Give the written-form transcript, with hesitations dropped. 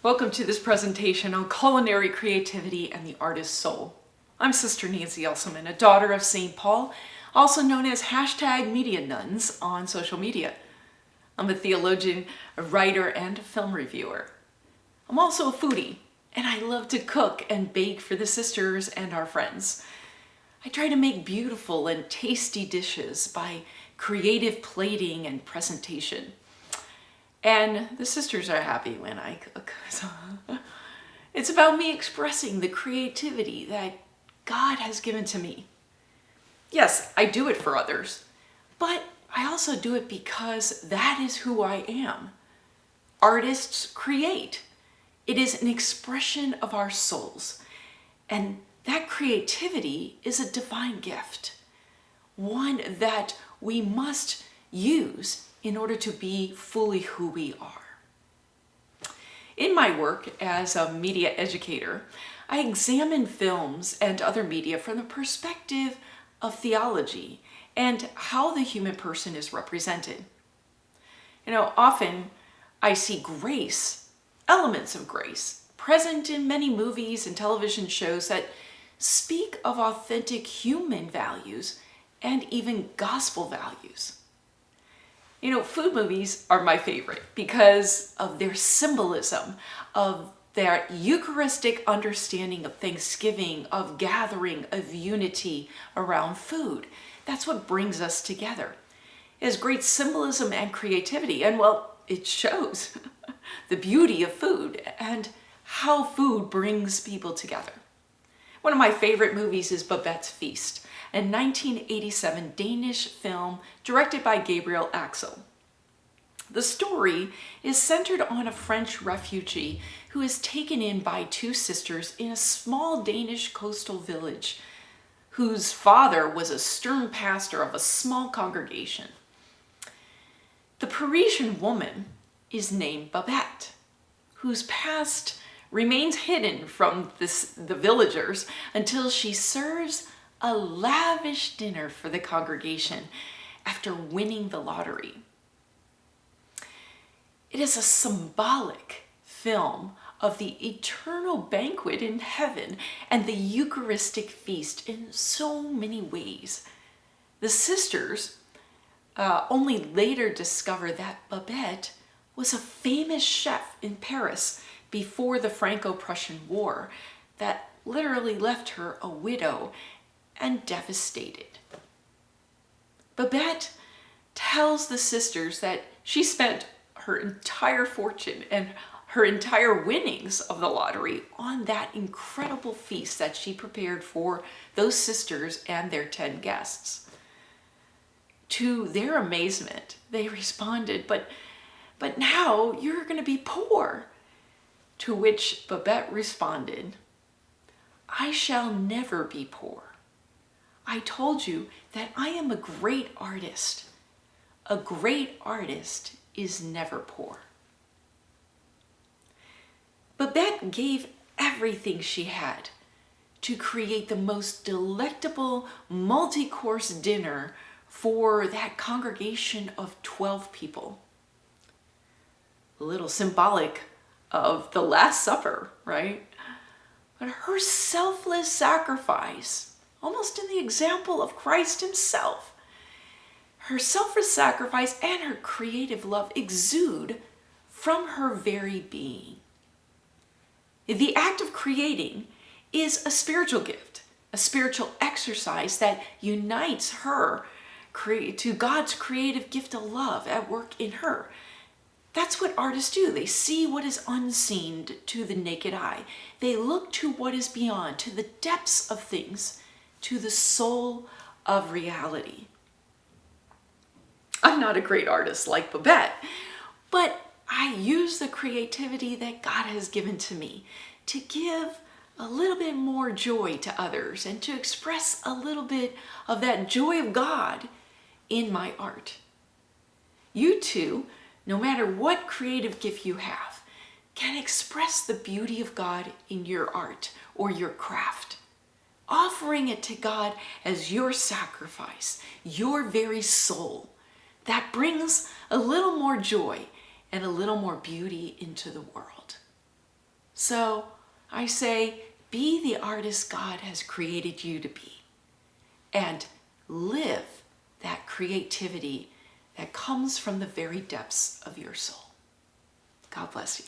Welcome to this presentation on culinary creativity and the artist's soul. I'm Sister Nancy Usselman, a daughter of St. Paul, also known as #MediaNuns on social media. I'm a theologian, a writer, and a film reviewer. I'm also a foodie, and I love to cook and bake for the sisters and our friends. I try to make beautiful and tasty dishes by creative plating and presentation. And the sisters are happy when I cook. So it's about me expressing the creativity that God has given to me. Yes, I do it for others, but I also do it because that is who I am. Artists create. It is an expression of our souls. And that creativity is a divine gift, one that we must use in order to be fully who we are. In my work as a media educator, I examine films and other media from the perspective of theology and how the human person is represented. Often I see grace, elements of grace, present in many movies and television shows that speak of authentic human values and even gospel values. Food movies are my favorite because of their symbolism, of their Eucharistic understanding of Thanksgiving, of gathering, of unity around food. That's what brings us together. It has great symbolism and creativity, and it shows the beauty of food and how food brings people together. One of my favorite movies is Babette's Feast, a 1987 Danish film directed by Gabriel Axel. The story is centered on a French refugee who is taken in by two sisters in a small Danish coastal village, whose father was a stern pastor of a small congregation. The Parisian woman is named Babette, whose past remains hidden from the villagers until she serves a lavish dinner for the congregation after winning the lottery. It is a symbolic film of the eternal banquet in heaven and the Eucharistic feast in so many ways. The sisters only later discover that Babette was a famous chef in Paris before the Franco-Prussian War that literally left her a widow and devastated. Babette tells the sisters that she spent her entire fortune and her entire winnings of the lottery on that incredible feast that she prepared for those sisters and their 10 guests. To their amazement, they responded, but now you're going to be poor. To which Babette responded, I shall never be poor. I told you that I am a great artist. A great artist is never poor. Babette gave everything she had to create the most delectable multi-course dinner for that congregation of 12 people. A little symbolic of the Last Supper, right? But her selfless sacrifice, almost in the example of Christ himself, her selfless sacrifice and her creative love exude from her very being. The act of creating is a spiritual gift, a spiritual exercise that unites her to God's creative gift of love at work in her. That's what artists do. They see what is unseen to the naked eye. They look to what is beyond, to the depths of things, to the soul of reality. I'm not a great artist like Babette, but I use the creativity that God has given to me to give a little bit more joy to others and to express a little bit of that joy of God in my art. You too, no matter what creative gift you have, can express the beauty of God in your art or your craft, offering it to God as your sacrifice, your very soul. That brings a little more joy and a little more beauty into the world. So I say, be the artist God has created you to be, and live that creativity that comes from the very depths of your soul. God bless you.